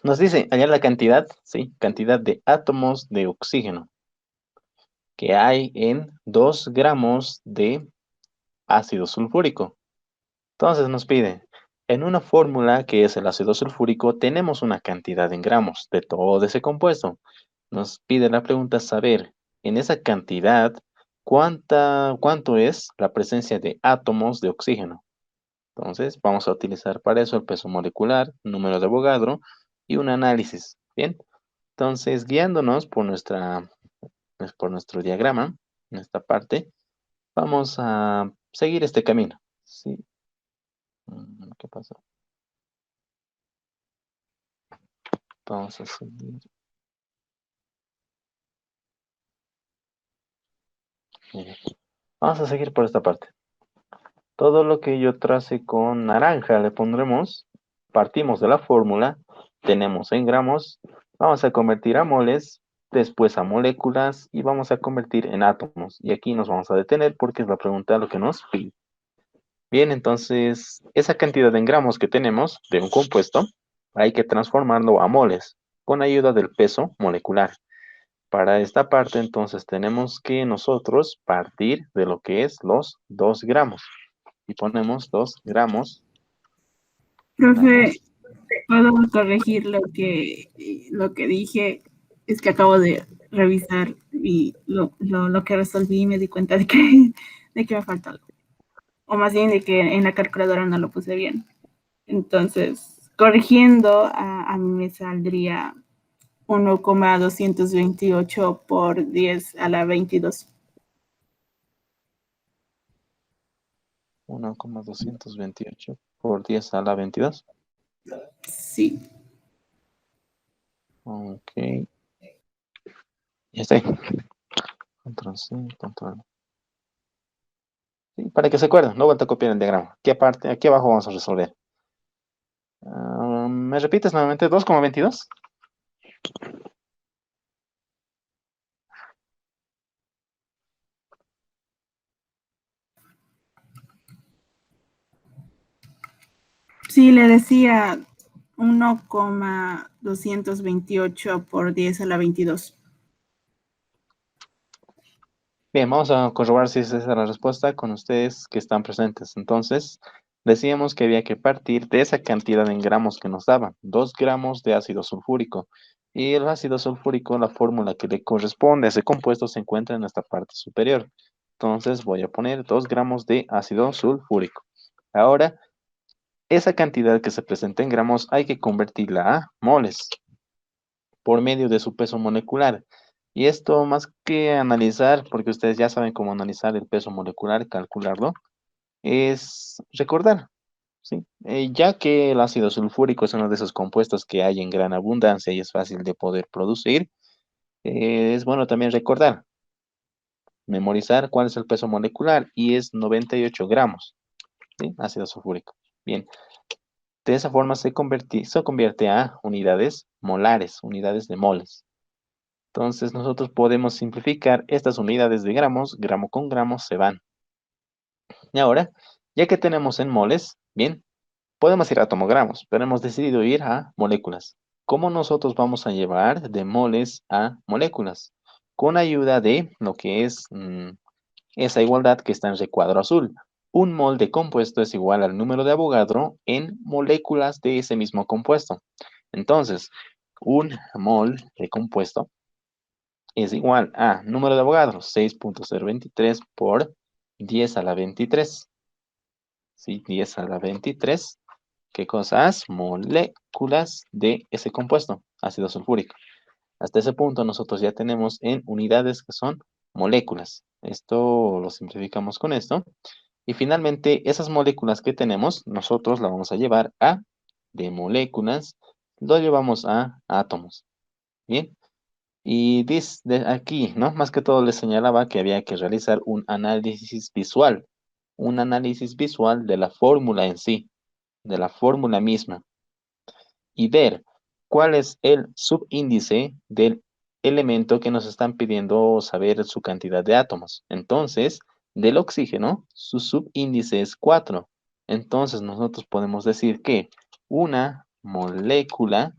Nos dice allá la cantidad, ¿sí? Cantidad de átomos de oxígeno que hay en 2 gramos de ácido sulfúrico. Entonces nos pide, en una fórmula que es el ácido sulfúrico, tenemos una cantidad en gramos de todo ese compuesto. Nos pide la pregunta saber, en esa cantidad, ¿cuánto es la presencia de átomos de oxígeno? Entonces, vamos a utilizar para eso el peso molecular, número de Avogadro y un análisis. Bien, entonces, guiándonos por nuestro diagrama, en esta parte, vamos a seguir este camino. ¿Sí? ¿Qué pasó? Vamos a seguir. Mire, vamos a seguir por esta parte. Todo lo que yo trace con naranja le pondremos, partimos de la fórmula, tenemos en gramos, vamos a convertir a moles, después a moléculas y vamos a convertir en átomos. Y aquí nos vamos a detener porque es la pregunta lo que nos pide. Bien, entonces, esa cantidad en gramos que tenemos de un compuesto, hay que transformarlo a moles con ayuda del peso molecular. Para esta parte, entonces, tenemos que nosotros partir de lo que es los 2 gramos. Y ponemos 2 gramos, Profe, gramos. puedo corregir lo que dije. Es que acabo de revisar y lo que resolví y me di cuenta de que me falta algo. O más bien de que en la calculadora no lo puse bien. Entonces, corrigiendo, a mí me saldría 1,228 por 10 a la 22. 1,228 por 10 a la 22. Sí. Ok. Ya está. Control C, control. Sí, para que se acuerden, no vuelta a copiar el diagrama. ¿Qué parte? Aquí abajo vamos a resolver. ¿Me repites nuevamente? 2,22. Sí, le decía 1,228 por 10 a la 22. Bien, vamos a corroborar si esa es la respuesta con ustedes que están presentes. Entonces, decíamos que había que partir de esa cantidad en gramos que nos daban, 2 gramos de ácido sulfúrico. Y el ácido sulfúrico, la fórmula que le corresponde a ese compuesto se encuentra en esta parte superior. Entonces voy a poner 2 gramos de ácido sulfúrico. Ahora, esa cantidad que se presenta en gramos hay que convertirla a moles por medio de su peso molecular. Y esto más que analizar, porque ustedes ya saben cómo analizar el peso molecular, calcularlo, es recordar, ¿sí? Ya que el ácido sulfúrico es uno de esos compuestos que hay en gran abundancia y es fácil de poder producir, es bueno también recordar, memorizar cuál es el peso molecular y es 98 gramos, ¿sí? Ácido sulfúrico. Bien, de esa forma se convierte a unidades molares, unidades de moles. Entonces nosotros podemos simplificar estas unidades de gramos, gramo con gramo se van. Y ahora, ya que tenemos en moles, bien, podemos ir a tomogramos, pero hemos decidido ir a moléculas. ¿Cómo nosotros vamos a llevar de moles a moléculas? Con ayuda de lo que es esa igualdad que está en recuadro azul. Un mol de compuesto es igual al número de Avogadro en moléculas de ese mismo compuesto. Entonces, un mol de compuesto es igual a número de Avogadro, 6,023 por 10 a la 23. ¿Sí? 10 a la 23. ¿Qué cosas? Moléculas de ese compuesto, ácido sulfúrico. Hasta ese punto nosotros ya tenemos en unidades que son moléculas. Esto lo simplificamos con esto. Y finalmente, esas moléculas que tenemos, nosotros la vamos a llevar a, de moléculas, lo llevamos a átomos. Bien. Y de aquí, ¿no? Más que todo les señalaba que había que realizar un análisis visual de la fórmula en sí, de la fórmula misma, y ver cuál es el subíndice del elemento que nos están pidiendo saber su cantidad de átomos. Entonces, del oxígeno, su subíndice es 4. Entonces, nosotros podemos decir que una molécula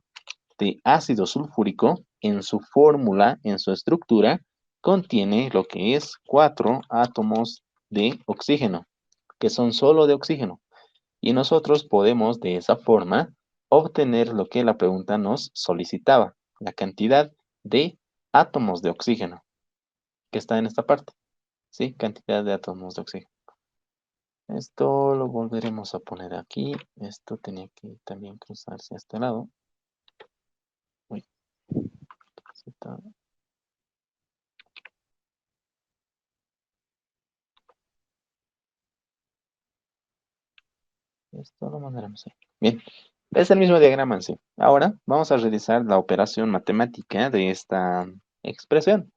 de ácido sulfúrico en su fórmula, en su estructura, contiene lo que es 4 átomos de oxígeno, que son solo de oxígeno. Y nosotros podemos de esa forma obtener lo que la pregunta nos solicitaba, la cantidad de átomos de oxígeno que está en esta parte. ¿Sí? Cantidad de átomos de oxígeno. Esto lo volveremos a poner aquí. Esto tenía que también cruzarse a este lado. Uy, esto lo mandaremos ahí. Bien, es el mismo diagrama en sí. Ahora vamos a realizar la operación matemática de esta expresión,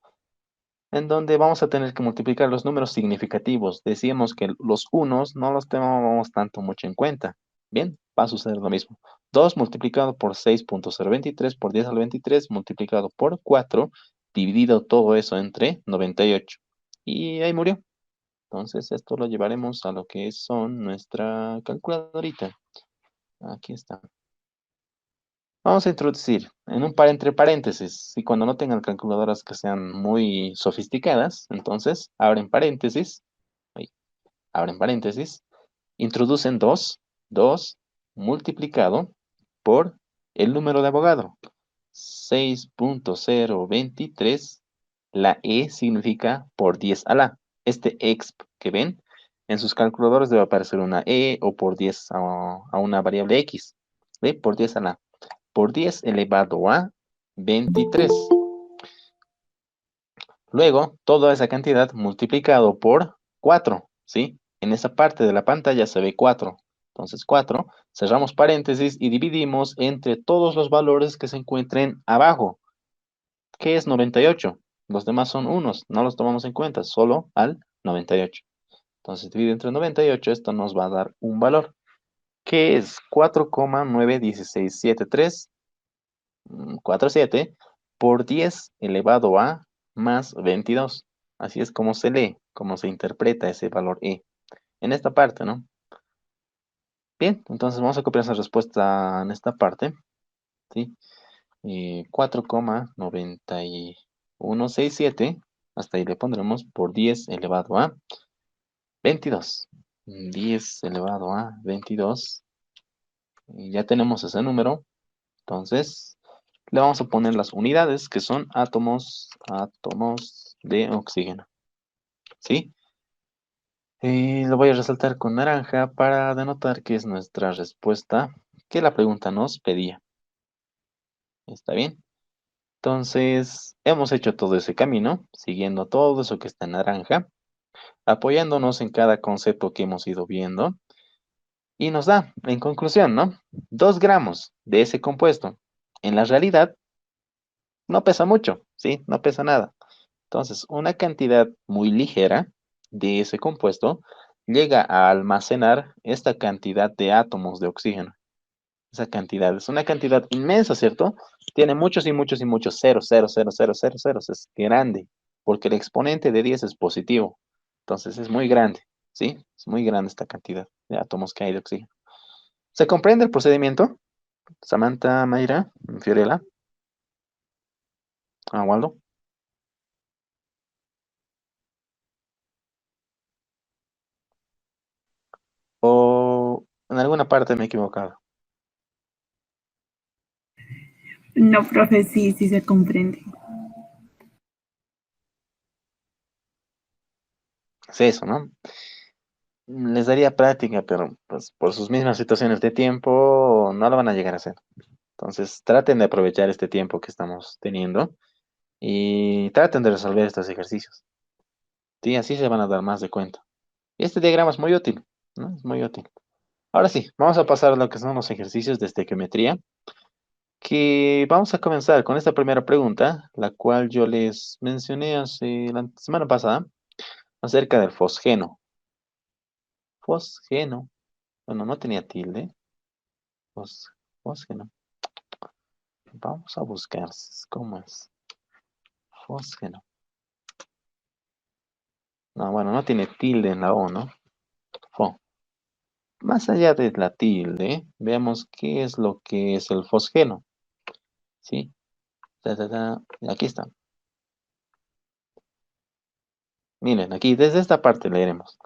en donde vamos a tener que multiplicar los números significativos. Decíamos que los unos no los tomamos tanto mucho en cuenta. Bien, va a suceder lo mismo. 2 multiplicado por 6.023 por 10 al 23 multiplicado por 4, dividido todo eso entre 98. Y ahí murió. Entonces esto lo llevaremos a lo que son nuestra calculadorita. Aquí está. Vamos a introducir en un par entre paréntesis, y cuando no tengan calculadoras que sean muy sofisticadas, entonces abren paréntesis, ahí, abren paréntesis, introducen 2 2 multiplicado por el número de Avogadro, 6.023, la E significa por 10 a la. Este exp que ven, en sus calculadores debe aparecer una E o por 10 a una variable X, ¿ve? Por 10 a la por 10 elevado a 23. Luego, toda esa cantidad multiplicado por 4, ¿sí? En esa parte de la pantalla se ve 4. Entonces 4, cerramos paréntesis y dividimos entre todos los valores que se encuentren abajo, que es 98. Los demás son unos, no los tomamos en cuenta, solo al 98. Entonces divide entre 98, esto nos va a dar un valor, que es 4,91673 47 por 10 elevado a más 22. Así es como se lee, como se interpreta ese valor E. En esta parte, ¿no? Bien, entonces vamos a copiar esa respuesta en esta parte, ¿sí? 4,9167, hasta ahí le pondremos por 10 elevado a 22. 10 elevado a 22. Y ya tenemos ese número, entonces le vamos a poner las unidades que son átomos de oxígeno. ¿Sí? Y lo voy a resaltar con naranja para denotar que es nuestra respuesta que la pregunta nos pedía. ¿Está bien? Entonces, hemos hecho todo ese camino, siguiendo todo eso que está en naranja, apoyándonos en cada concepto que hemos ido viendo, y nos da, en conclusión, ¿no? 2 gramos de ese compuesto. En la realidad, no pesa mucho, ¿sí? No pesa nada. Entonces, una cantidad muy ligera de ese compuesto llega a almacenar esta cantidad de átomos de oxígeno. Esa cantidad es una cantidad inmensa, ¿cierto? Tiene muchos y muchos y muchos ceros, ceros, ceros, ceros, ceros, ceros. Es grande, porque el exponente de 10 es positivo. Entonces, es muy grande, ¿sí? Es muy grande esta cantidad de átomos que hay de oxígeno. ¿Se comprende el procedimiento? Samantha, Mayra, Fiorella, Waldo. ¿O en alguna parte me he equivocado? No, profe, sí, sí se comprende. Es eso, ¿no? Les daría práctica, pero pues por sus mismas situaciones de tiempo no lo van a llegar a hacer. Entonces, traten de aprovechar este tiempo que estamos teniendo y traten de resolver estos ejercicios. Sí, así se van a dar más de cuenta. Y este diagrama es muy útil, ¿no? Es muy útil. Ahora sí, vamos a pasar a lo que son los ejercicios de estequiometría, que vamos a comenzar con esta primera pregunta, la cual yo les mencioné hace la semana pasada, acerca del fosgeno. Fosgeno. Bueno, no tenía tilde. Fosgeno. Vamos a buscar cómo es. Fosgeno. No, bueno, no tiene tilde en la O, ¿no? Fo. Más allá de la tilde, veamos qué es lo que es el fosgeno. ¿sí? Y aquí está. Miren, aquí desde esta parte leeremos.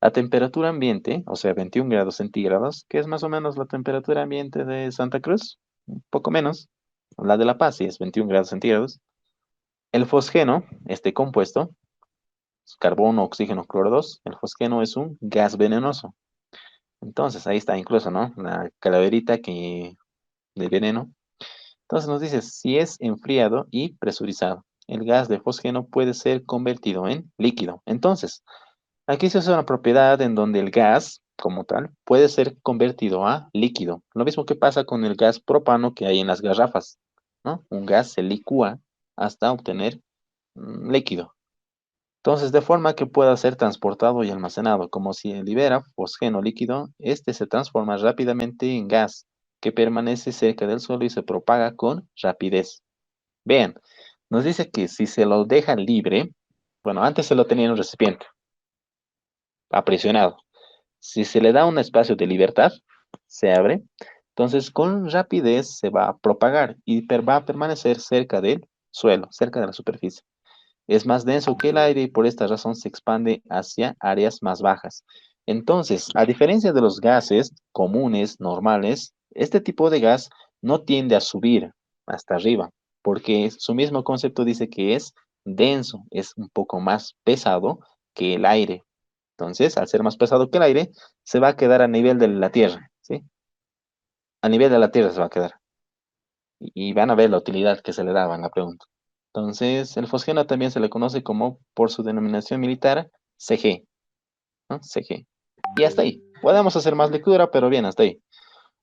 A temperatura ambiente, o sea, 21 grados centígrados, que es más o menos la temperatura ambiente de Santa Cruz, un poco menos. La de La Paz sí es 21 grados centígrados. El fosgeno, este compuesto, carbono, oxígeno, cloro 2, el fosgeno es un gas venenoso. Entonces, ahí está incluso, ¿no? La calaverita que, de veneno. Entonces nos dice, si es enfriado y presurizado, el gas de fosgeno puede ser convertido en líquido. Entonces, aquí se usa una propiedad en donde el gas, como tal, puede ser convertido a líquido. Lo mismo que pasa con el gas propano que hay en las garrafas, ¿no? Un gas se licúa hasta obtener líquido. Entonces, de forma que pueda ser transportado y almacenado, como si libera fosgeno líquido, este se transforma rápidamente en gas, que permanece cerca del suelo y se propaga con rapidez. Vean, nos dice que si se lo deja libre, bueno, antes se lo tenía en un recipiente, aprisionado. Si se le da un espacio de libertad, se abre, entonces con rapidez se va a propagar y va a permanecer cerca del suelo, cerca de la superficie. Es más denso que el aire y por esta razón se expande hacia áreas más bajas. Entonces, a diferencia de los gases comunes, normales, este tipo de gas no tiende a subir hasta arriba, porque su mismo concepto dice que es denso, es un poco más pesado que el aire. Entonces, al ser más pesado que el aire, se va a quedar a nivel de la Tierra, ¿sí? A nivel de la Tierra se va a quedar. Y van a ver la utilidad que se le daba en la pregunta. Entonces, el fosgeno también se le conoce como, por su denominación militar, CG, ¿no? CG. Y hasta ahí. Podemos hacer más lectura, pero bien, hasta ahí.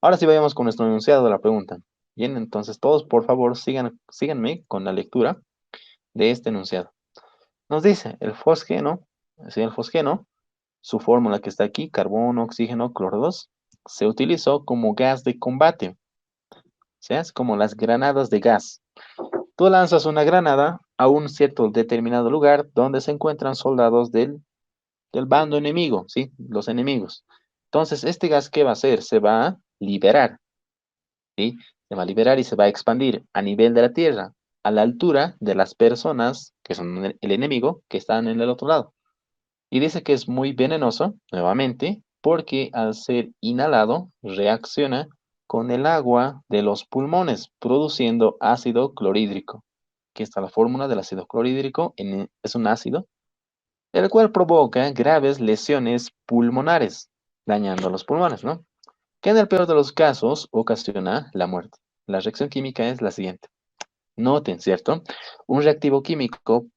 Ahora sí vayamos con nuestro enunciado de la pregunta. Bien, entonces todos, por favor, síganme con la lectura de este enunciado. Nos dice, el fosgeno, su fórmula que está aquí, carbono, oxígeno, cloro 2, se utilizó como gas de combate, o sea, es como las granadas de gas. Tú lanzas una granada a un cierto determinado lugar donde se encuentran soldados del bando enemigo, ¿sí? Los enemigos. Entonces, este gas, ¿qué va a hacer? Se va a liberar, ¿sí? Se va a liberar y se va a expandir a nivel de la tierra, a la altura de las personas que son el enemigo, que están en el otro lado. Y dice que es muy venenoso, nuevamente, porque al ser inhalado, reacciona con el agua de los pulmones, produciendo ácido clorhídrico. Aquí está la fórmula del ácido clorhídrico, es un ácido, el cual provoca graves lesiones pulmonares, dañando los pulmones, ¿no? Que en el peor de los casos ocasiona la muerte. La reacción química es la siguiente. Noten, ¿cierto? Un reactivo químico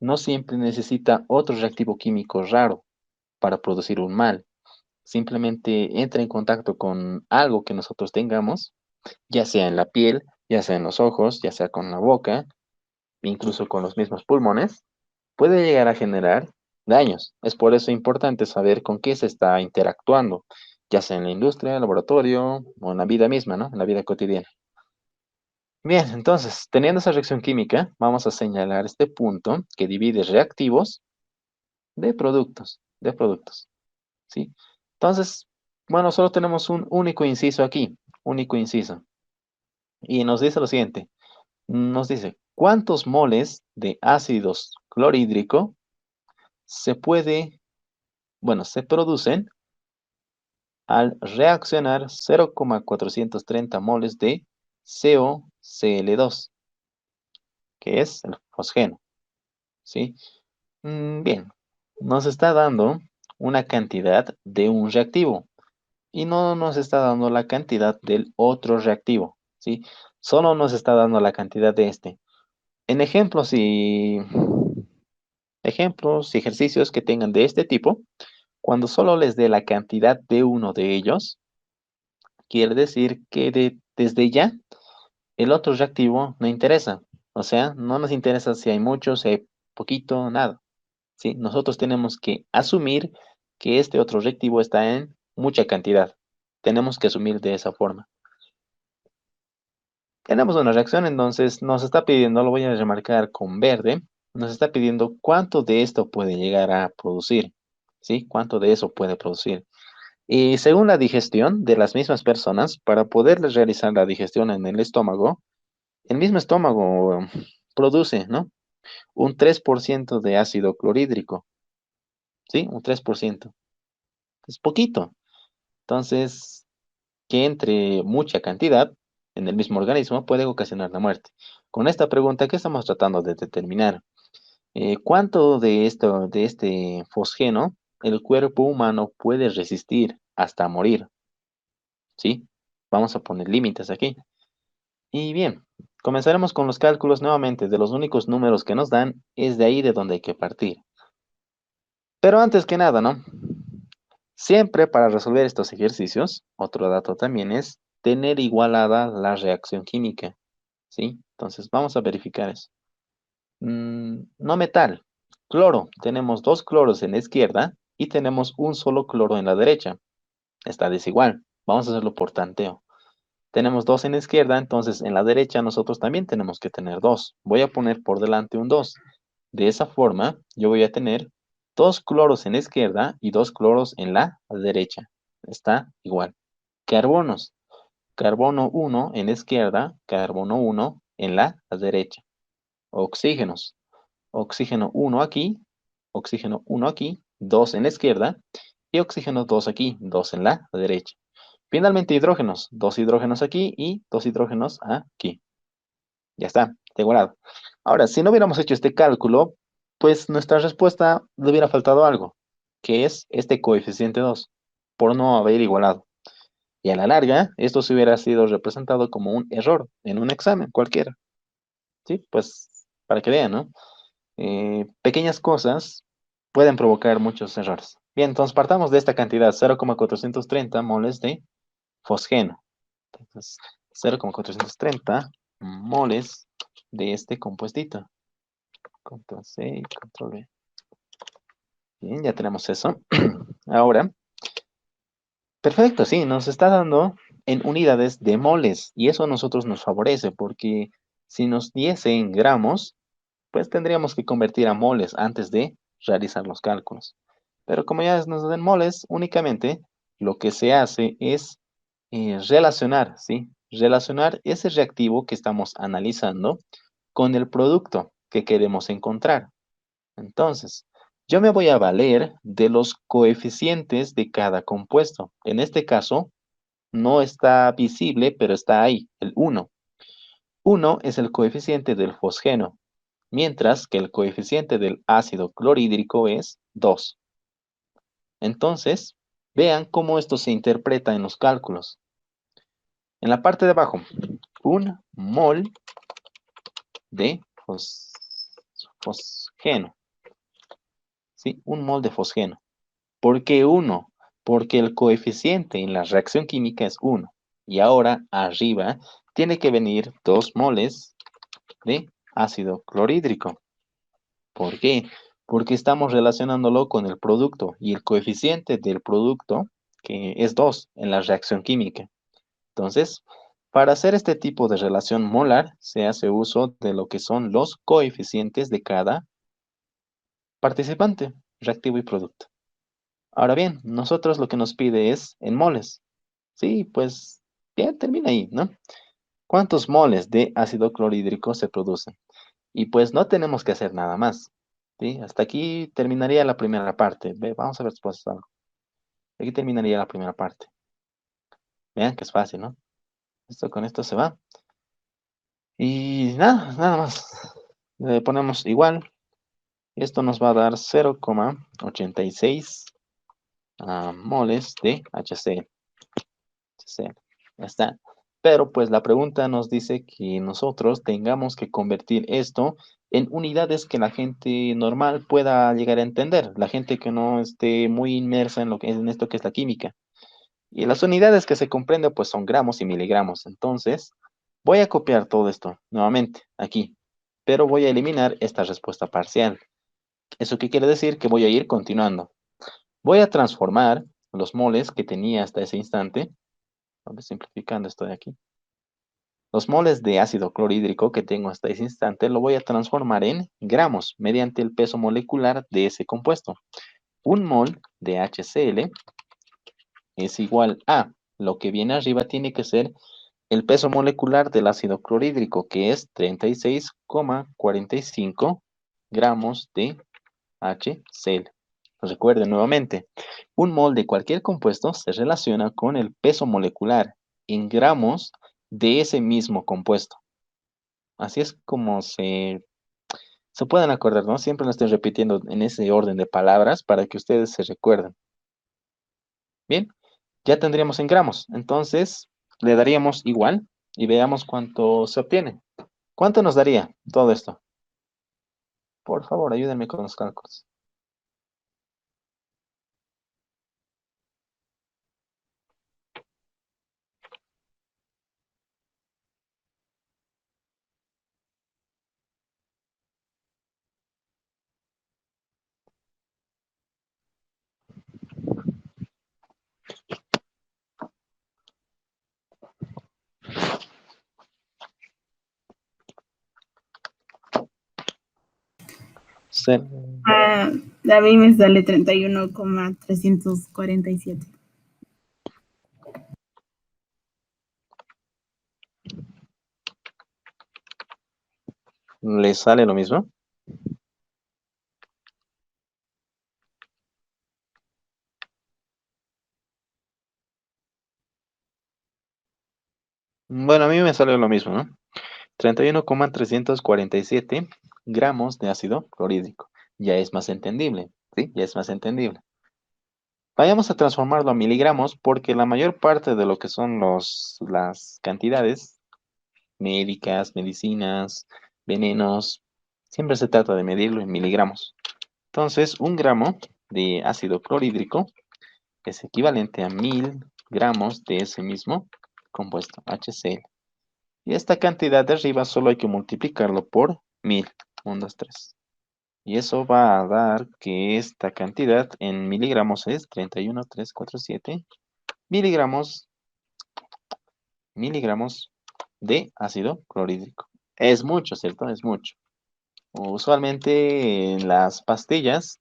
no siempre necesita otro reactivo químico raro para producir un mal. Simplemente entra en contacto con algo que nosotros tengamos, ya sea en la piel, ya sea en los ojos, ya sea con la boca, incluso con los mismos pulmones, puede llegar a generar daños. Es por eso importante saber con qué se está interactuando, ya sea en la industria, en el laboratorio o en la vida misma, ¿no? En la vida cotidiana. Bien, entonces, teniendo esa reacción química, vamos a señalar este punto que divide reactivos de productos, ¿sí? Entonces, bueno, solo tenemos un único inciso aquí, único inciso. Y nos dice lo siguiente, nos dice, ¿cuántos moles de ácidos clorhídrico se puede, bueno, se producen al reaccionar 0,430 moles de CoCl2, que es el fosgeno, ¿sí? Bien, nos está dando una cantidad de un reactivo y no nos está dando la cantidad del otro reactivo, ¿sí? Solo nos está dando la cantidad de este. En ejemplos y ejercicios que tengan de este tipo, cuando solo les dé la cantidad de uno de ellos, quiere decir que desde ya el otro reactivo no interesa. O sea, no nos interesa si hay mucho, si hay poquito, nada. ¿Sí? Nosotros tenemos que asumir que este otro reactivo está en mucha cantidad. Tenemos que asumir de esa forma. Tenemos una reacción, entonces nos está pidiendo, lo voy a remarcar con verde, nos está pidiendo cuánto de esto puede llegar a producir. ¿Sí? ¿Cuánto de eso puede producir? Y según la digestión de las mismas personas, para poderles realizar la digestión en el estómago, El mismo estómago produce, ¿no? Un 3% de ácido clorhídrico, ¿sí? Un 3%. Es poquito. Entonces, que entre mucha cantidad en el mismo organismo puede ocasionar la muerte. Con esta pregunta, ¿qué estamos tratando de determinar? ¿Cuánto de este fosgeno el cuerpo humano puede resistir hasta morir? ¿Sí? Vamos a poner límites aquí. Y bien, comenzaremos con los cálculos nuevamente. De los únicos números que nos dan, es de ahí de donde hay que partir. Pero antes que nada, ¿no? Siempre para resolver estos ejercicios, otro dato también es tener igualada la reacción química, ¿sí? Entonces vamos a verificar eso. No metal, cloro. Tenemos dos cloros en la izquierda y tenemos un solo cloro en la derecha. Está desigual. Vamos a hacerlo por tanteo. Tenemos dos en la izquierda, entonces en la derecha nosotros también tenemos que tener dos. Voy a poner por delante un 2. De esa forma, yo voy a tener dos cloros en la izquierda y dos cloros en la derecha. Está igual. Carbonos. Carbono 1 en la izquierda, carbono 1 en la derecha. Oxígenos. Oxígeno 1 aquí, oxígeno 1 aquí, 2 en la izquierda y oxígeno 2 aquí, 2 en la derecha. Finalmente hidrógenos, dos hidrógenos aquí y dos hidrógenos aquí. Ya está, igualado. Ahora, si no hubiéramos hecho este cálculo, pues nuestra respuesta le hubiera faltado algo, que es este coeficiente 2, por no haber igualado. Y a la larga, esto se hubiera sido representado como un error en un examen cualquiera. ¿Sí? Pues para que vean, ¿no? Pequeñas cosas pueden provocar muchos errores. Bien, entonces partamos de esta cantidad, 0,430 moles de fosgeno. Entonces, 0,430 moles de este compuestito. Control C y control V. Bien, ya tenemos eso. Ahora, perfecto, sí, nos está dando en unidades de moles y eso a nosotros nos favorece porque si nos diese en gramos, pues tendríamos que convertir a moles antes de realizar los cálculos. Pero como ya nos dan moles, únicamente lo que se hace es relacionar, ¿sí? Relacionar ese reactivo que estamos analizando con el producto que queremos encontrar. Entonces, yo me voy a valer de los coeficientes de cada compuesto. En este caso, no está visible, pero está ahí, el 1. 1 es el coeficiente del fosgeno, mientras que el coeficiente del ácido clorhídrico es 2. Entonces, vean cómo esto se interpreta en los cálculos. En la parte de abajo, un mol de fosgeno. ¿Sí? Un mol de fosgeno. ¿Por qué 1? Porque el coeficiente en la reacción química es 1. Y ahora, arriba, tiene que venir 2 moles de ácido clorhídrico. ¿Por qué? Porque estamos relacionándolo con el producto y el coeficiente del producto, que es 2 en la reacción química. Entonces, para hacer este tipo de relación molar, se hace uso de lo que son los coeficientes de cada participante, reactivo y producto. Ahora bien, nosotros lo que nos pide es en moles. Sí, pues bien, termina ahí, ¿no? ¿Cuántos moles de ácido clorhídrico se producen? Y pues no tenemos que hacer nada más. ¿Sí? Hasta aquí terminaría la primera parte. Vamos a ver después algo. Aquí terminaría la primera parte. Vean que es fácil, ¿no? Esto con esto se va. Y nada, nada más. Le ponemos igual. Esto nos va a dar 0,86 moles de HCl. Ya está. Pero pues la pregunta nos dice que nosotros tengamos que convertir esto en unidades que la gente normal pueda llegar a entender, la gente que no esté muy inmersa en lo que en esto que es la química. Y las unidades que se comprende pues son gramos y miligramos. Entonces, voy a copiar todo esto nuevamente aquí, pero voy a eliminar esta respuesta parcial. ¿Eso qué quiere decir? Que voy a ir continuando. Voy a transformar los moles que tenía hasta ese instante. Simplificando esto de aquí. Los moles de ácido clorhídrico que tengo hasta ese instante lo voy a transformar en gramos mediante el peso molecular de ese compuesto. Un mol de HCl es igual a, lo que viene arriba tiene que ser el peso molecular del ácido clorhídrico, que es 36,45 gramos de HCl. Recuerden nuevamente, un mol de cualquier compuesto se relaciona con el peso molecular en gramos de ese mismo compuesto. Así es como se pueden acordar, ¿no? Siempre lo estoy repitiendo en ese orden de palabras para que ustedes se recuerden. Bien, ya tendríamos en gramos. Entonces, le daríamos igual y veamos cuánto se obtiene. ¿Cuánto nos daría todo esto? Por favor, ayúdenme con los cálculos. Se- A mí me sale 31,347. ¿Le sale lo mismo? Bueno, a mí me sale lo mismo, ¿no? 31,347 gramos de ácido clorhídrico. Ya es más entendible, ¿sí? Ya es más entendible. Vayamos a transformarlo a miligramos porque la mayor parte de lo que son las cantidades médicas, medicinas, venenos, siempre se trata de medirlo en miligramos. Entonces, 1 gramo de ácido clorhídrico es equivalente a 1000 gramos de ese mismo compuesto, HCl. Y esta cantidad de arriba solo hay que multiplicarlo por 1000. 1, 2, 3. Y eso va a dar que esta cantidad en miligramos es 31,347 miligramos, miligramos de ácido clorhídrico. Es mucho, ¿cierto? Es mucho. Usualmente en las pastillas,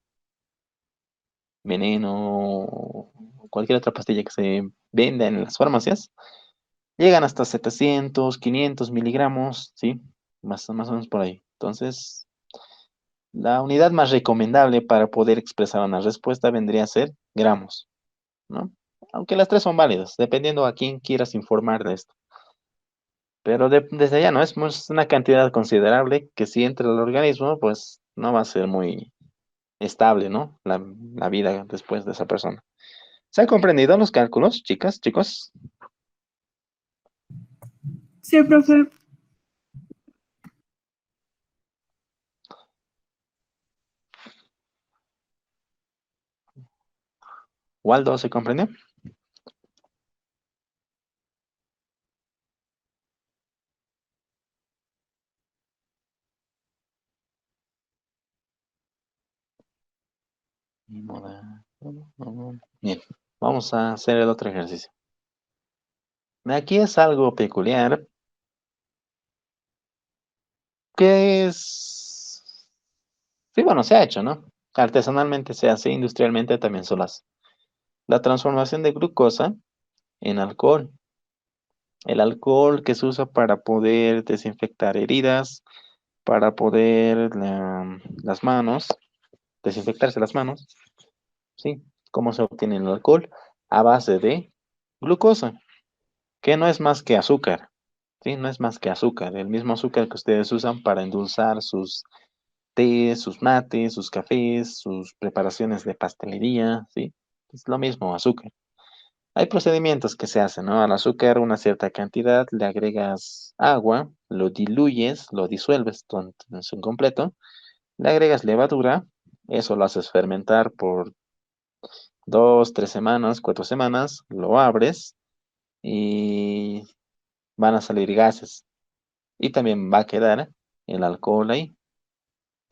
veneno o cualquier otra pastilla que se venda en las farmacias, llegan hasta 700, 500 miligramos, ¿sí? Más o menos por ahí. Entonces, la unidad más recomendable para poder expresar una respuesta vendría a ser gramos, ¿no? Aunque las tres son válidas, dependiendo a quién quieras informar de esto. Pero desde allá, ¿no? Es una cantidad considerable que si entra al organismo, pues no va a ser muy estable, ¿no? La vida después de esa persona. ¿Se han comprendido los cálculos, chicas, chicos? Sí, profe. ¿Waldo se comprendió? Bien, vamos a hacer el otro ejercicio. Aquí es algo peculiar, que es... Sí, bueno, se ha hecho, ¿no? Artesanalmente se hace, industrialmente también se lo hace. La transformación de glucosa en alcohol. El alcohol que se usa para poder desinfectar heridas, para poder las manos, desinfectarse las manos, ¿sí? ¿Cómo se obtiene el alcohol? A base de glucosa, que no es más que azúcar, ¿sí? No es más que azúcar, el mismo azúcar que ustedes usan para endulzar sus tés, sus mates, sus cafés, sus preparaciones de pastelería, ¿sí? Es lo mismo, azúcar. Hay procedimientos que se hacen, ¿no? Al azúcar una cierta cantidad, le agregas agua, lo diluyes, lo disuelves en su completo, le agregas levadura, eso lo haces fermentar por 2, 3 semanas, 4 semanas, lo abres y van a salir gases. Y también va a quedar el alcohol ahí.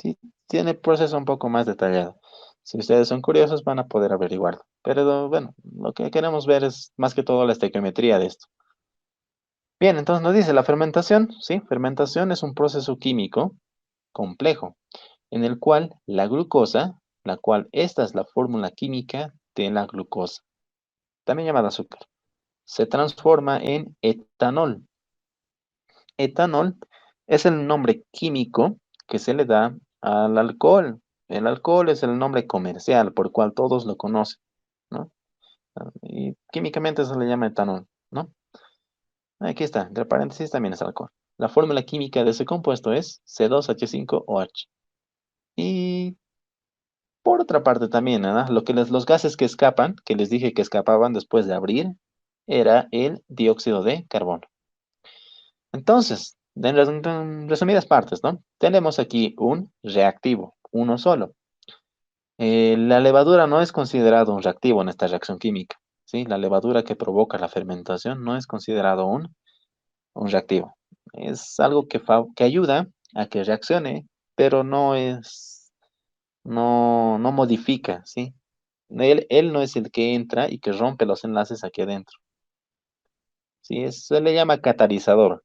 Sí, tiene proceso un poco más detallado. Si ustedes son curiosos, van a poder averiguarlo. Pero bueno, lo que queremos ver es más que todo la estequiometría de esto. Bien, entonces nos dice la fermentación. Sí, fermentación es un proceso químico complejo en el cual la glucosa, la cual esta es la fórmula química de la glucosa, también llamada azúcar, se transforma en etanol. Etanol es el nombre químico que se le da al alcohol. El alcohol es el nombre comercial por cual todos lo conocen, ¿no? Y químicamente se le llama etanol, ¿no? Aquí está, entre paréntesis también es alcohol. La fórmula química de ese compuesto es C2H5OH. Y por otra parte también, ¿no? Los gases que escapan, que les dije que escapaban después de abrir, era el dióxido de carbono. Entonces, en resumidas partes, ¿no? Tenemos aquí un reactivo, uno solo. La levadura no es considerado un reactivo en esta reacción química, ¿sí? La levadura que provoca la fermentación no es considerado un reactivo. Es algo que ayuda a que reaccione, pero no modifica, ¿sí? Él no es el que entra y que rompe los enlaces aquí adentro, ¿sí? Se le llama catalizador.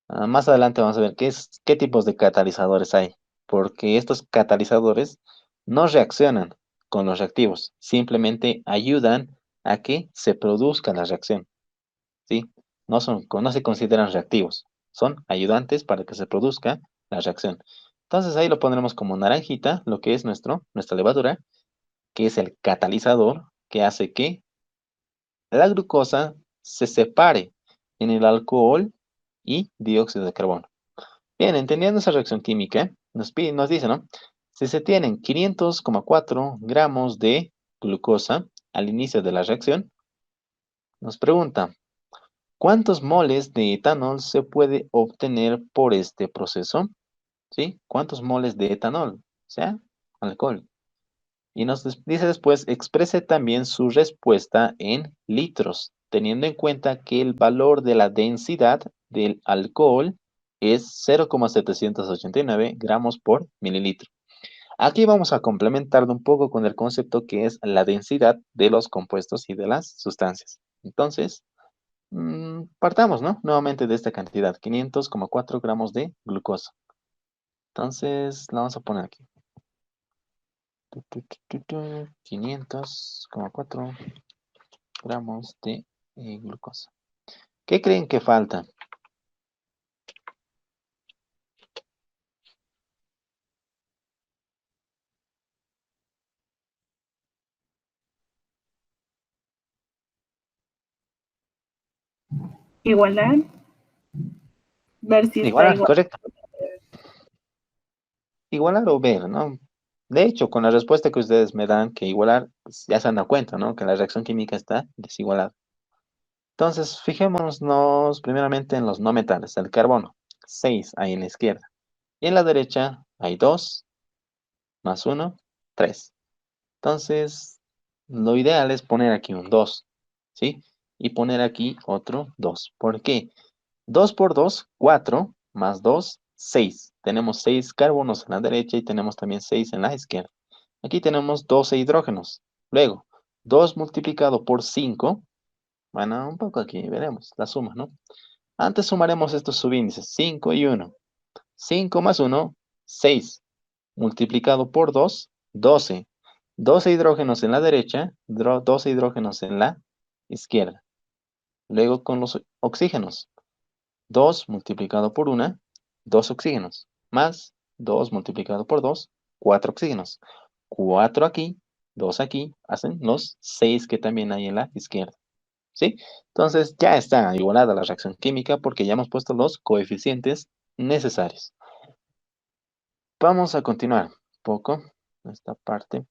Más adelante vamos a ver qué tipos de catalizadores hay, porque estos catalizadores no reaccionan con los reactivos, simplemente ayudan a que se produzca la reacción, ¿sí? No se consideran reactivos, son ayudantes para que se produzca la reacción. Entonces ahí lo pondremos como naranjita, lo que es nuestra levadura, que es el catalizador que hace que la glucosa se separe en el alcohol y dióxido de carbono. Bien, entendiendo esa reacción química, nos dice, ¿no? Si se tienen 500,4 gramos de glucosa al inicio de la reacción, nos pregunta, ¿cuántos moles de etanol se puede obtener por este proceso? ¿Sí? ¿Cuántos moles de etanol? O sea, alcohol. Y dice después, exprese también su respuesta en litros, teniendo en cuenta que el valor de la densidad del alcohol es 0,789 gramos por mililitro. Aquí vamos a complementarlo un poco con el concepto que es la densidad de los compuestos y de las sustancias. Entonces, partamos, ¿no? Nuevamente de esta cantidad, 500,4 gramos de glucosa. Entonces, la vamos a poner aquí. 500,4 gramos de glucosa. ¿Qué creen que falta? Igualar, ver si está Igualar, igual. correcto. Igualar o ver, ¿no? De hecho, con la respuesta que ustedes me dan, que igualar, pues, ya se han dado cuenta, ¿no? Que la reacción química está desigualada. Entonces, fijémonos primeramente en los no metales. El carbono, 6 hay en la izquierda. Y en la derecha hay 2 más 1, 3. Entonces, lo ideal es poner aquí un 2, ¿sí? Y poner aquí otro 2. ¿Por qué? 2 por 2, 4, más 2, 6. Tenemos 6 carbonos en la derecha y tenemos también 6 en la izquierda. Aquí tenemos 12 hidrógenos. Luego, 2 multiplicado por 5. Bueno, un poco aquí, veremos la suma, ¿no? Antes sumaremos estos subíndices, 5 y 1. 5 más 1, 6. Multiplicado por 2, 12. 12 hidrógenos en la derecha, 12 hidrógenos en la izquierda. Luego con los oxígenos. 2 multiplicado por 1, 2 oxígenos. Más 2 multiplicado por 2, 4 oxígenos. 4 aquí, 2 aquí, hacen los 6 que también hay en la izquierda. ¿Sí? Entonces ya está igualada la reacción química porque ya hemos puesto los coeficientes necesarios. Vamos a continuar un poco esta parte.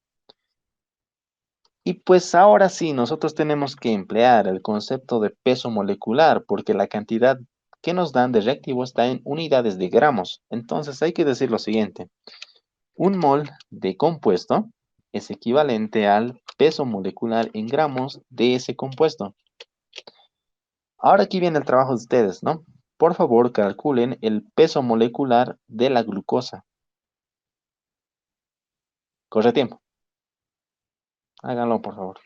Y pues ahora sí, nosotros tenemos que emplear el concepto de peso molecular porque la cantidad que nos dan de reactivo está en unidades de gramos. Entonces hay que decir lo siguiente. Un mol de compuesto es equivalente al peso molecular en gramos de ese compuesto. Ahora aquí viene el trabajo de ustedes, ¿no? Por favor, calculen el peso molecular de la glucosa. Corre tiempo. Háganlo, por favor.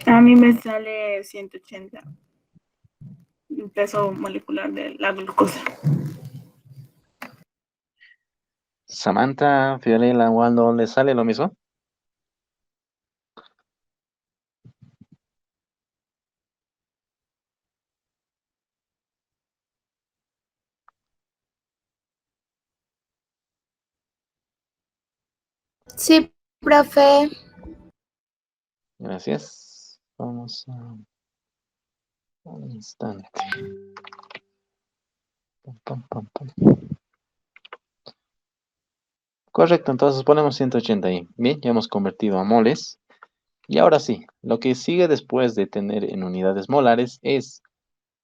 A mí me sale 180 el peso molecular de la glucosa. Samantha, Fiorella, Waldo, ¿les sale lo mismo? Sí, profe. Gracias. Vamos a un instante. Pum, pum, pum, pum. Correcto, entonces ponemos 180 ahí. Bien, ya hemos convertido a moles. Y ahora sí, lo que sigue después de tener en unidades molares es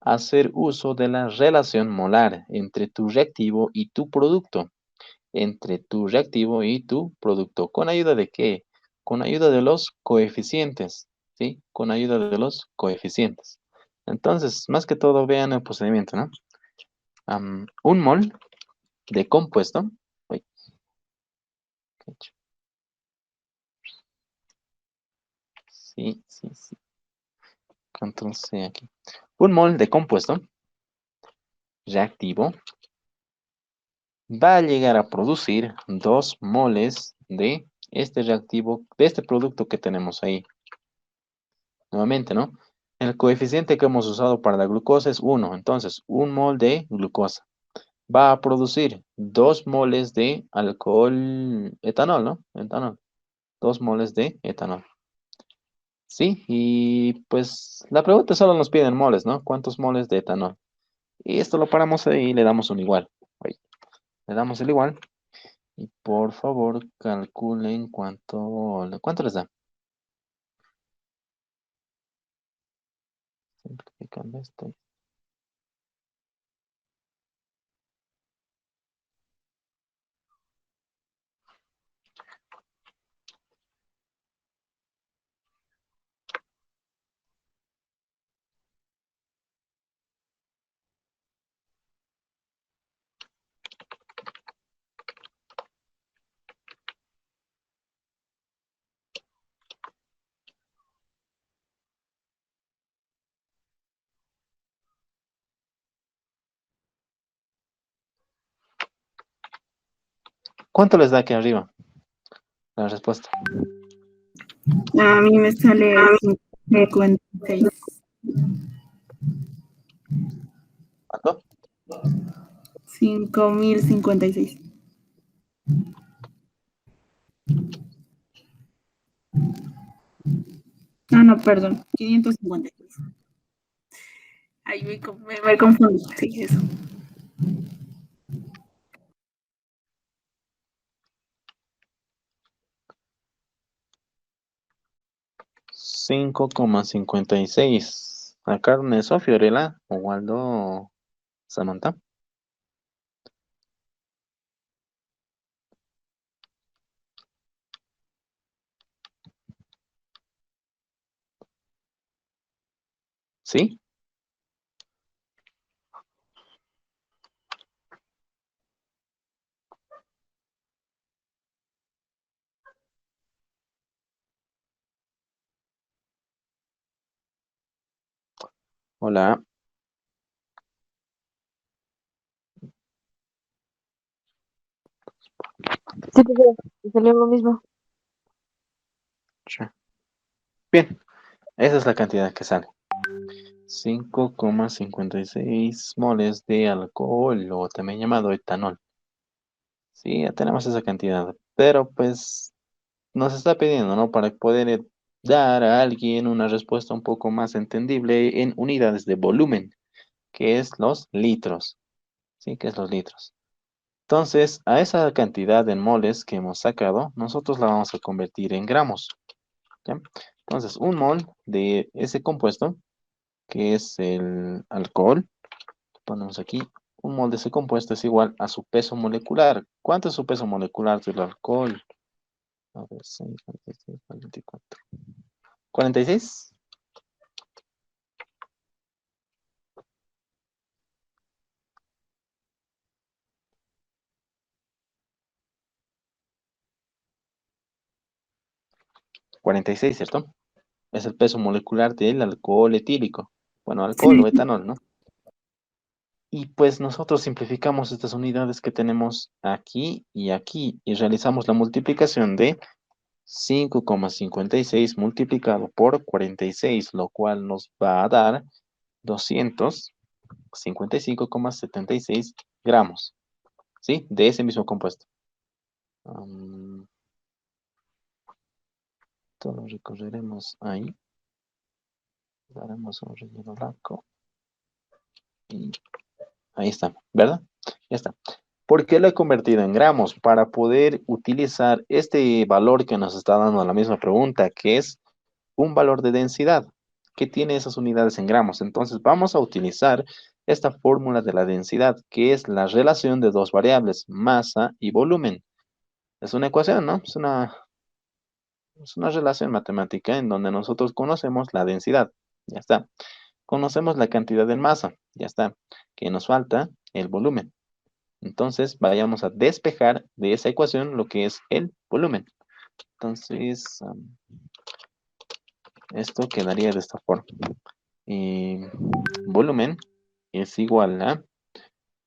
hacer uso de la relación molar entre tu reactivo y tu producto. Entre tu reactivo y tu producto. ¿Con ayuda de qué? Con ayuda de los coeficientes, ¿sí? Con ayuda de los coeficientes. Entonces, más que todo, vean el procedimiento, ¿no? Un mol de compuesto. Uy, qué ch- sí, sí, sí. Control C aquí. Un mol de compuesto reactivo va a llegar a producir 2 moles de este reactivo, de este producto que tenemos ahí. Nuevamente, ¿no? El coeficiente que hemos usado para la glucosa es 1. Entonces, un mol de glucosa va a producir 2 moles de alcohol etanol, ¿no? Etanol. 2 moles de etanol. Sí, y pues la pregunta solo nos piden moles, ¿no? ¿Cuántos moles de etanol? Y esto lo paramos ahí y le damos un igual. Ahí. Le damos el igual. Y por favor, calculen cuánto les da. Simplificando esto. ¿Cuánto les da aquí arriba? La respuesta. A mí me sale 56. ¿Cuánto? 5056. Ah, no, perdón. 556. Ahí me confundí. Sí, eso. 5,56. ¿Sacaron eso, Fiorella? ¿O Waldo? ¿Samantha? ¿Sí? Hola. Sí, profe. Me salió lo mismo. Sure. Bien, esa es la cantidad que sale. 5,56 moles de alcohol, o también llamado etanol. Sí, ya tenemos esa cantidad. Pero pues nos está pidiendo, ¿no? Para poder dar a alguien una respuesta un poco más entendible en unidades de volumen, que es los litros. ¿Sí? Que es los litros. Entonces, a esa cantidad en moles que hemos sacado, nosotros la vamos a convertir en gramos. ¿Ya? Entonces, un mol de ese compuesto, que es el alcohol, ponemos aquí, un mol de ese compuesto es igual a su peso molecular. ¿Cuánto es su peso molecular del alcohol? A ver, 6, 46, 44. ¿46? 46, ¿cierto? Es el peso molecular del alcohol etílico. Bueno, alcohol o etanol, ¿no? Y pues nosotros simplificamos estas unidades que tenemos aquí y realizamos la multiplicación de 5,56 multiplicado por 46, lo cual nos va a dar 255,76 gramos, ¿sí? De ese mismo compuesto. Esto lo recorreremos ahí. Daremos un relleno blanco. Y ahí está, ¿verdad? Ya está. ¿Por qué lo he convertido en gramos? Para poder utilizar este valor que nos está dando la misma pregunta, que es un valor de densidad que tiene esas unidades en gramos. Entonces vamos a utilizar esta fórmula de la densidad, que es la relación de dos variables, masa y volumen. Es una ecuación, ¿no? Es una relación matemática en donde nosotros conocemos la densidad. Ya está. Conocemos la cantidad de masa. Ya está. ¿Qué nos falta? El volumen. Entonces vayamos a despejar de esa ecuación lo que es el volumen. Entonces, esto quedaría de esta forma. Volumen es igual a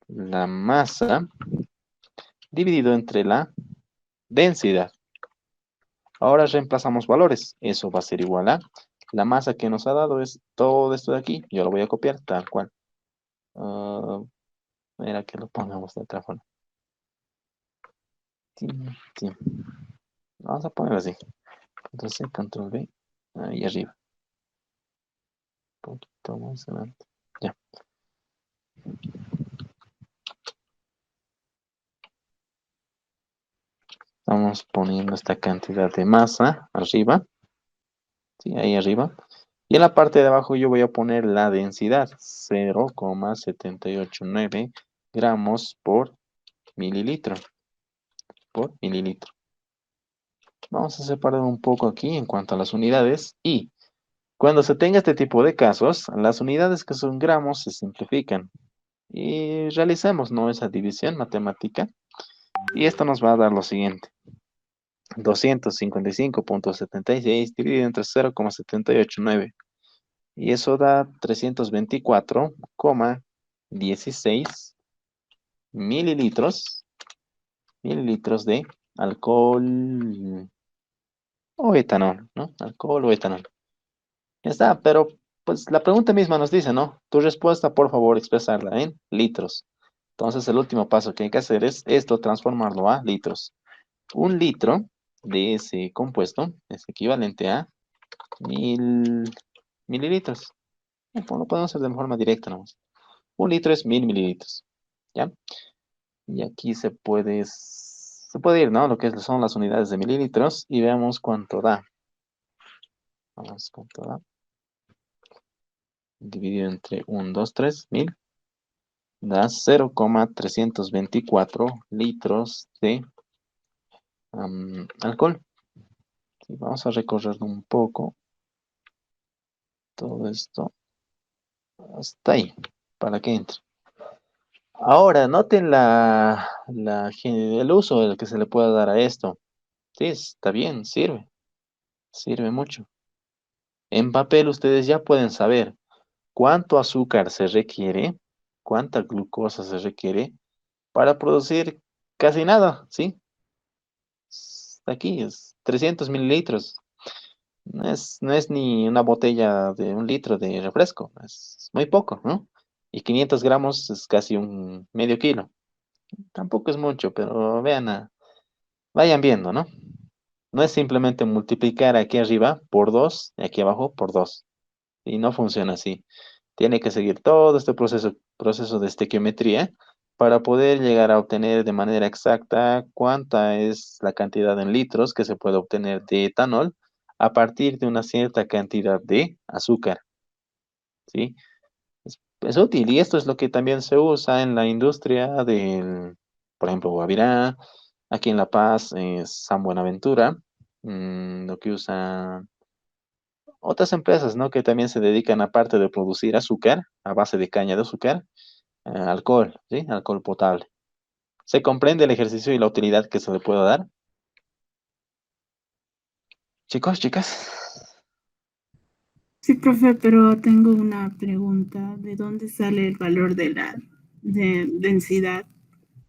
la masa dividido entre la densidad. Ahora reemplazamos valores. Eso va a ser igual a la masa que nos ha dado es todo esto de aquí. Yo lo voy a copiar tal cual. Era que lo pongamos de otra forma. Sí, sí. Vamos a ponerlo así. Entonces, control V. Ahí arriba. Un poquito más adelante. Ya. Estamos poniendo esta cantidad de masa arriba. Sí, ahí arriba. Y en la parte de abajo yo voy a poner la densidad. 0,789 gramos por mililitro. Por mililitro. Vamos a separar un poco aquí en cuanto a las unidades. Y cuando se tenga este tipo de casos, las unidades que son gramos se simplifican. Y realicemos, ¿no? Esa división matemática. Y esto nos va a dar lo siguiente. 255,76 dividido entre 0,789. Y eso da 324,16 mililitros, mililitros de alcohol o etanol, ¿no? Alcohol o etanol. Ya está, pero pues la pregunta misma nos dice, ¿no? Tu respuesta, por favor, expresarla en litros. Entonces, el último paso que hay que hacer es esto, transformarlo a litros. Un litro de ese compuesto es equivalente a 1000 mililitros. Lo podemos hacer de forma directa, ¿no? Un litro es 1000 mililitros, ¿ya? Y aquí se puede ir, ¿no? Lo que son las unidades de mililitros y veamos cuánto da. Vamos, cuánto da. Dividido entre 1, 2, 3, 1000. Da 0,324 litros de alcohol. Y vamos a recorrer un poco todo esto hasta ahí, para que entre. Ahora, noten el uso del que se le puede dar a esto. Sí, está bien, sirve mucho. En papel ustedes ya pueden saber cuánto azúcar se requiere, cuánta glucosa se requiere para producir casi nada, ¿sí? Aquí es 300 mililitros. No es ni una botella de 1 litro de refresco, es muy poco, ¿no? Y 500 gramos es casi un medio kilo. Tampoco es mucho, pero vayan viendo, ¿no? No es simplemente multiplicar aquí arriba por 2 y aquí abajo por 2. Y no funciona así. Tiene que seguir todo este proceso de estequiometría para poder llegar a obtener de manera exacta cuánta es la cantidad en litros que se puede obtener de etanol a partir de una cierta cantidad de azúcar, ¿sí? Es útil y esto es lo que también se usa en la industria del, por ejemplo, Guavirá, aquí en La Paz, San Buenaventura, lo que usan otras empresas, ¿no? Que también se dedican, aparte de producir azúcar a base de caña de azúcar, alcohol, ¿sí? Alcohol potable. ¿Se comprende el ejercicio y la utilidad que se le puede dar? Chicos, chicas. Sí, profe, pero tengo una pregunta. ¿De dónde sale el valor de la densidad?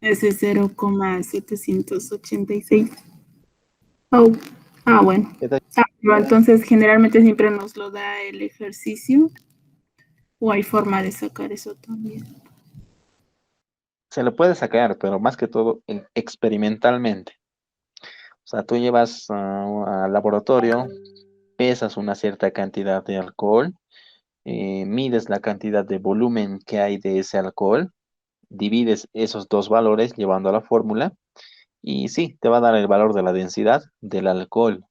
Ese 0,786. Oh, bueno. ¿Qué tal? Pero entonces generalmente siempre nos lo da el ejercicio o hay forma de sacar eso también. Se lo puede sacar, pero más que todo experimentalmente. O sea, tú llevas al laboratorio, pesas una cierta cantidad de alcohol, mides la cantidad de volumen que hay de ese alcohol, divides esos dos valores llevando a la fórmula y sí, te va a dar el valor de la densidad del alcohol.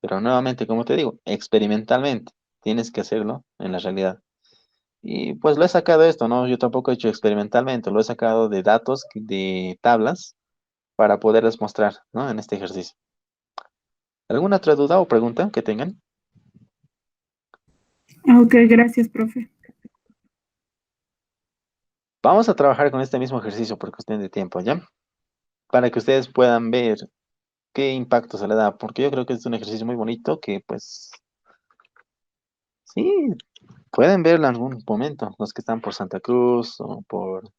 Pero nuevamente, como te digo, experimentalmente, tienes que hacerlo en la realidad. Y pues lo he sacado esto, ¿no? Yo tampoco he hecho experimentalmente, lo he sacado de datos, de tablas, para poderles mostrar, ¿no? En este ejercicio. ¿Alguna otra duda o pregunta que tengan? Ok, gracias, profe. Vamos a trabajar con este mismo ejercicio por cuestión de tiempo, ¿ya? Para que ustedes puedan ver qué impacto se le da, porque yo creo que es un ejercicio muy bonito que, pues, sí, pueden verlo en algún momento, los que están por Santa Cruz o por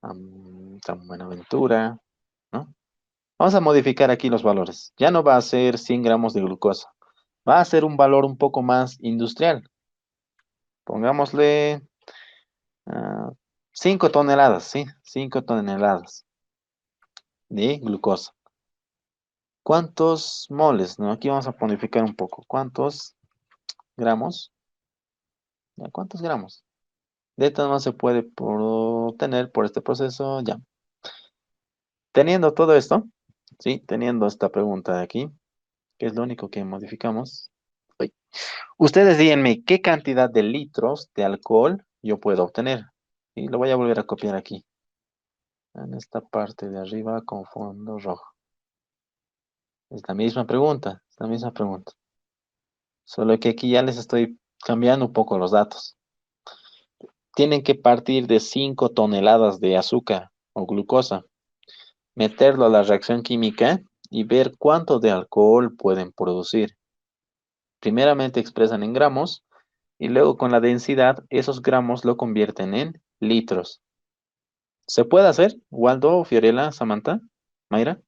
San Buenaventura, ¿no? Vamos a modificar aquí los valores. Ya no va a ser 100 gramos de glucosa, va a ser un valor un poco más industrial. Pongámosle 5 toneladas, ¿sí? 5 toneladas de glucosa. ¿Cuántos moles? ¿No? Aquí vamos a modificar un poco. ¿Cuántos gramos? ¿Ya? ¿Cuántos gramos? De esto no se puede obtener por este proceso ya. Teniendo todo esto, ¿sí? Teniendo esta pregunta de aquí, que es lo único que modificamos. Uy. Ustedes díganme qué cantidad de litros de alcohol yo puedo obtener. Y lo voy a volver a copiar aquí. En esta parte de arriba con fondo rojo. Es la misma pregunta, es la misma pregunta. Solo que aquí ya les estoy cambiando un poco los datos. Tienen que partir de 5 toneladas de azúcar o glucosa, meterlo a la reacción química y ver cuánto de alcohol pueden producir. Primeramente expresan en gramos y luego con la densidad esos gramos lo convierten en litros. ¿Se puede hacer? Waldo, Fiorella, Samantha, Mayra.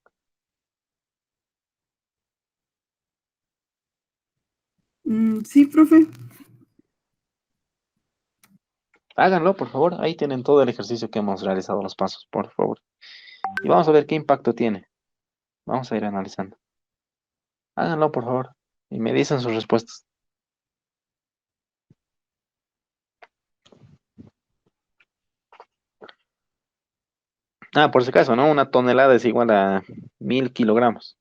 Sí, profe. Háganlo, por favor. Ahí tienen todo el ejercicio que hemos realizado, los pasos, por favor. Y vamos a ver qué impacto tiene. Vamos a ir analizando. Háganlo, por favor. Y me dicen sus respuestas. Ah, por si acaso, ¿no? Una tonelada es igual a 1000 kilogramos.